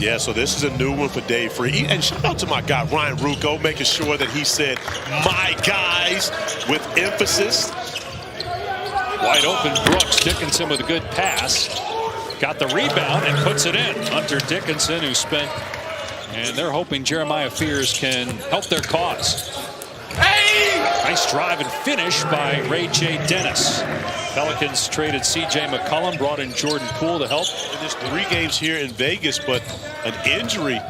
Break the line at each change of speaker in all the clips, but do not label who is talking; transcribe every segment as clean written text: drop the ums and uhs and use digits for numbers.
Yeah, so this is a new one for Dave Free. And shout out to my guy, Ryan Rucco, making sure that he said, my guys, with emphasis.
Wide open Brooks. Dickinson with a good pass. Got the rebound and puts it in. Hunter Dickinson, who spent, and they're hoping Jeremiah Fears can help their cause. Nice drive and finish by Ray J. Dennis. Pelicans traded C.J. McCollum, brought in Jordan Poole to help.
There's 3 games here in Vegas, but an injury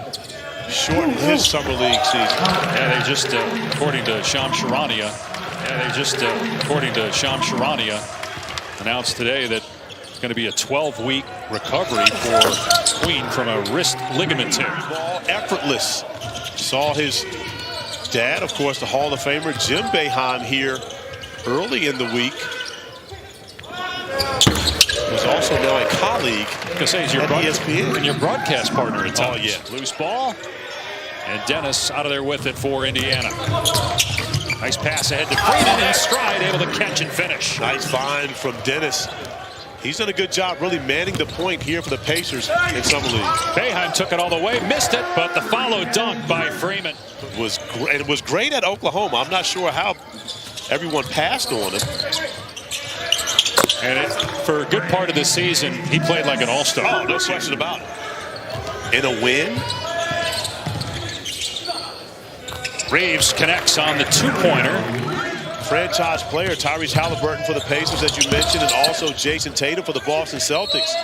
shortened his summer league season.
Yeah, they just, according to Shams Charania, announced today that it's going to be a 12-week recovery for Queen from a wrist ligament tear.
Ball effortless. Saw his dad, of course, the Hall of Famer Jim Boeheim here early in the week. Was also now a colleague at ESPN.
And your broadcast partner at times.
Oh, yeah.
Loose ball. And Dennis out of there with it for Indiana. Nice pass ahead to Freeman in stride, able to catch and finish.
Nice find from Dennis. He's done a good job really manning the point here for the Pacers in summer league.
Boeheim took it all the way, missed it, but the follow dunk by Freeman.
It was great at Oklahoma. I'm not sure how everyone passed on him.
And for a good part of the season, he played like an all-star.
Oh, no question about it. In a win.
Reeves connects on the two-pointer.
Franchise player Tyrese Halliburton for the Pacers, as you mentioned, and also Jason Tatum for the Boston Celtics.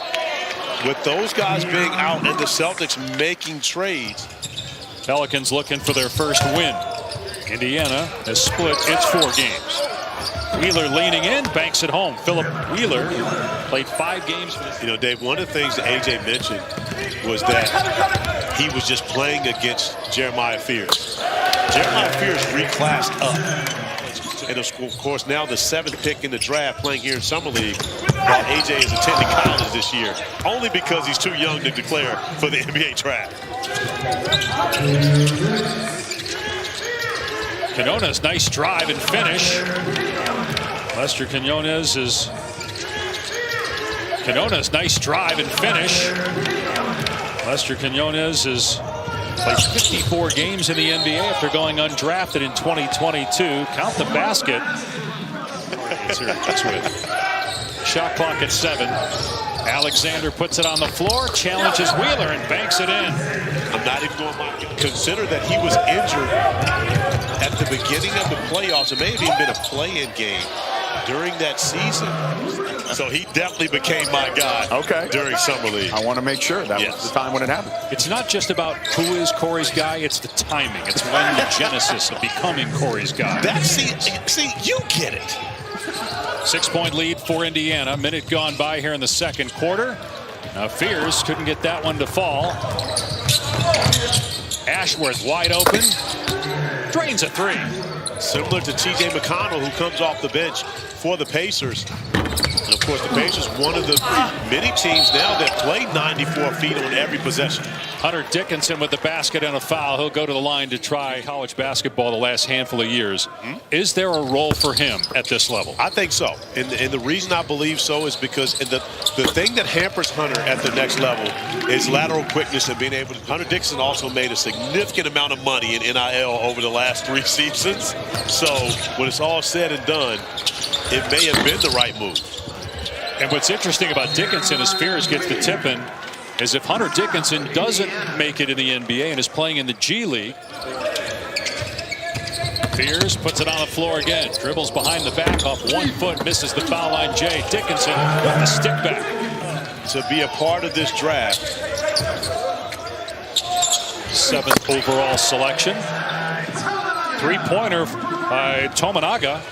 With those guys being out and the Celtics making trades.
Pelicans looking for their first win. Indiana has split its 4 games. Wheeler leaning in, banks it home. Philip Wheeler played 5 games.
You know, Dave, one of the things that AJ mentioned was that he was just playing against Jeremiah Fears. Jeremiah Fears reclassed up. And of course, now the 7th pick in the draft, playing here in Summer League, while AJ is attending college this year, only because he's too young to declare for the NBA draft.
Quinones, nice drive and finish. Lester Quinones, nice drive and finish. Lester Quinones has played 54 games in the NBA after going undrafted in 2022. Count the basket. Shot clock at 7. Alexander puts it on the floor, challenges Wheeler and banks it in.
I'm not even going to consider that he was injured at the beginning of the playoffs. It may have even been a play-in game during that season. So he definitely became my guy during Summer League.
I want to make sure that was the time when it happened.
It's not just about who is Corey's guy, it's the timing. It's when the genesis of becoming Corey's guy.
See, you get it.
6-point lead for Indiana. Minute gone by here in the second quarter. Now Fears couldn't get that one to fall. Ashworth wide open. Drains a 3.
Similar to T.J. McConnell, who comes off the bench for the Pacers. And of course, the Pacers, one of the many teams now that play 94 feet on every possession.
Hunter Dickinson with the basket and a foul. He'll go to the line to try college basketball the last handful of years. Is there a role for him at this level?
I think so. And the reason I believe so is because the thing that hampers Hunter at the next level is lateral quickness and being able to. Hunter Dickinson also made a significant amount of money in NIL over the last 3 seasons. So when it's all said and done, it may have been the right move.
And what's interesting about Dickinson as Fears gets the tip in is if Hunter Dickinson doesn't make it in the NBA and is playing in the G League, Fears puts it on the floor again, dribbles behind the back off 1 foot, misses the foul line. Jay Dickinson with the stick back.
To be a part of this draft.
7th overall selection. 3-pointer by Tominaga.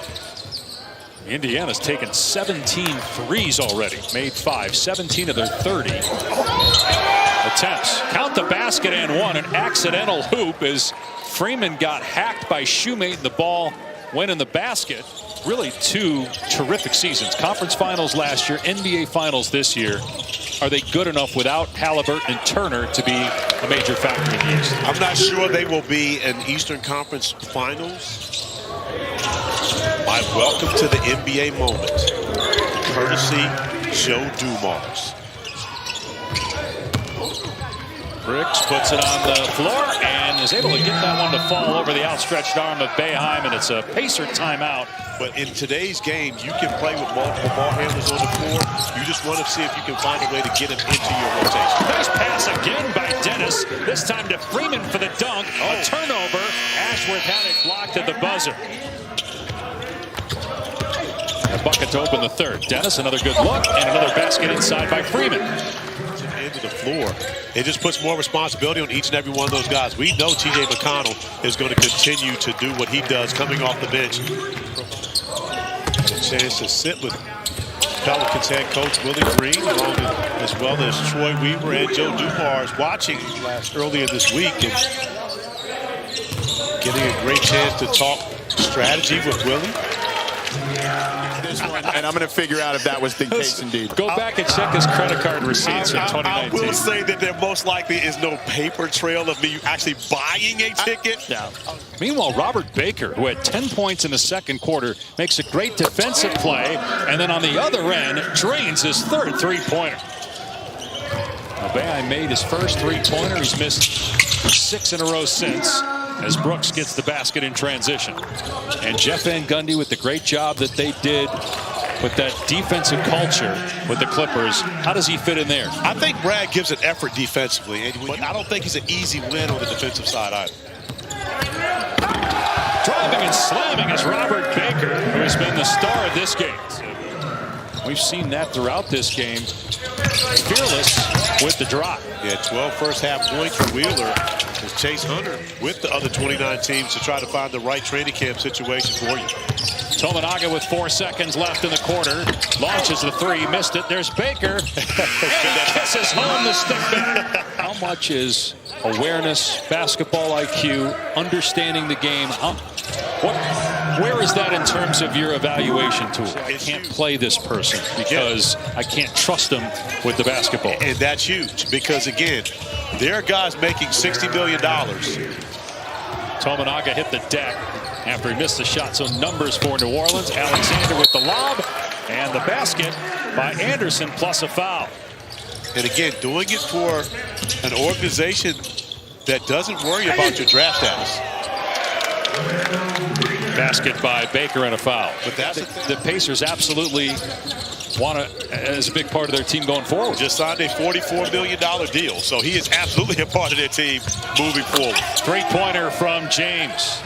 Indiana's taken 17 threes already. Made 5. 17 of their 30 attempts. Count the basket and 1. An accidental hoop as Freeman got hacked by Shoemate and the ball went in the basket. Really 2 terrific seasons. Conference finals last year, NBA finals this year. Are they good enough without Halliburton and Turner to be a major factor in the East?
I'm not sure they will be in Eastern Conference finals. My welcome to the NBA moment, courtesy Joe Dumars.
Briggs puts it on the floor and is able to get that one to fall over the outstretched arm of Boeheim, and it's a Pacer timeout.
But in today's game, you can play with multiple ball handlers on the floor. You just want to see if you can find a way to get him into your rotation.
Nice pass again by Dennis. This time to Freeman for the dunk. A turnover. Ashworth had it blocked at the buzzer. A bucket to open the third. Dennis, another good look, and another basket inside by Freeman.
Into the floor. It just puts more responsibility on each and every one of those guys. We know T.J. McConnell is going to continue to do what he does coming off the bench. A chance to sit with Pelicans head coach Willie Green, as well as Troy Weaver and Joe Dumars watching earlier this week and getting a great chance to talk strategy with Willie.
This one, and I'm going to figure out if that was the case indeed.
Go back and check his credit card receipts from 2019.
I will say that there most likely is no paper trail of me actually buying a ticket.
Yeah. Meanwhile, Robert Baker, who had 10 points in the second quarter, makes a great defensive play, and then on the other end, drains his third three-pointer. Boeheim made his first three-pointer. He's missed 6 in a row since, as Brooks gets the basket in transition. And Jeff Van Gundy with the great job that they did with that defensive culture with the Clippers. How does he fit in there?
I think Brad gives an effort defensively, but I don't think he's an easy win on the defensive side either.
Driving and slamming is Robert Baker, who has been the star of this game. We've seen that throughout this game. Fearless with the drop.
Yeah, 12 first half points for Wheeler. Chase Hunter with the other 29 teams to try to find the right training camp situation for you.
Tominaga with 4 seconds left in the quarter. Launches the three, missed it. There's Baker. And he kisses home the stick back. How much is awareness, basketball IQ, understanding the game? Where is that in terms of your evaluation tool? I can't play this person because I can't trust him with the basketball.
And that's huge because, again, there are guys making $60 million.
Tominaga hit the deck after he missed the shot. So numbers for New Orleans. Alexander with the lob and the basket by Anderson plus a foul.
And again, doing it for an organization that doesn't worry about your draft status.
Basket by Baker and a foul. But the Pacers absolutely want to, as a big part of their team going forward.
Just signed a $44 million deal, so he is absolutely a part of their team moving forward.
Three-pointer from James.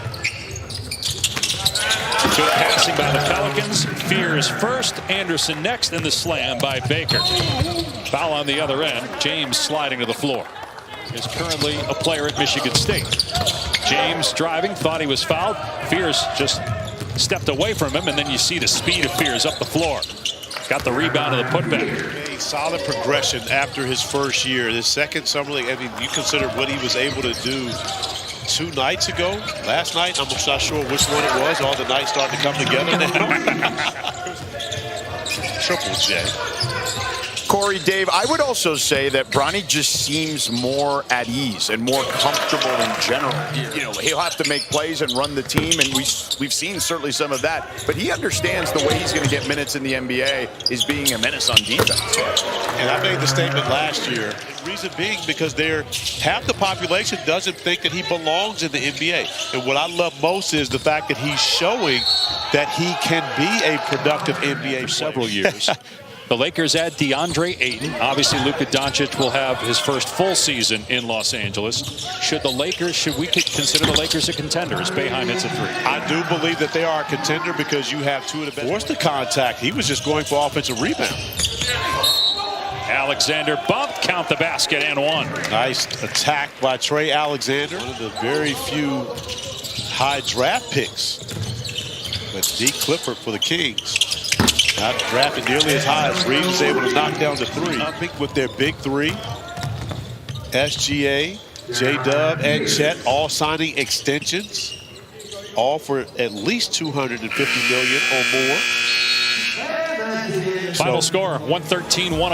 Good passing by the Pelicans. Fears first, Anderson next, and the slam by Baker. Foul on the other end. James sliding to the floor. Is currently a player at Michigan State. James driving, thought he was fouled. Fears just stepped away from him, and then you see the speed of Fears up the floor. Got the rebound of the putback.
A solid progression after his first year. His second summer league, I mean, you consider what he was able to do 2 nights ago. Last night, I'm not sure which one it was. All the nights starting to come together now. Triple J.
Corey, Dave, I would also say that Bronny just seems more at ease and more comfortable in general. You know, he'll have to make plays and run the team, and we've seen certainly some of that. But he understands the way he's going to get minutes in the NBA is being a menace on defense.
And I made the statement last year. Reason being because half the population doesn't think that he belongs in the NBA. And what I love most is the fact that he's showing that he can be a productive NBA
for several years. The Lakers add DeAndre Ayton. Obviously, Luka Doncic will have his first full season in Los Angeles. Should we consider the Lakers a contender as Boeheim hits a three?
I do believe that they are a contender because you have 2 of the best. Forced the contact. He was just going for offensive rebound.
Alexander bump, count the basket and one.
Nice attack by Trey Alexander. One of the very few high draft picks. But D. Clifford for the Kings. Not drafted nearly as high as Reeves is able to knock down the 3. I think with their big 3, SGA, J-Dub, and Chet all signing extensions, all for at least $250 million or more.
Final score, 113-104.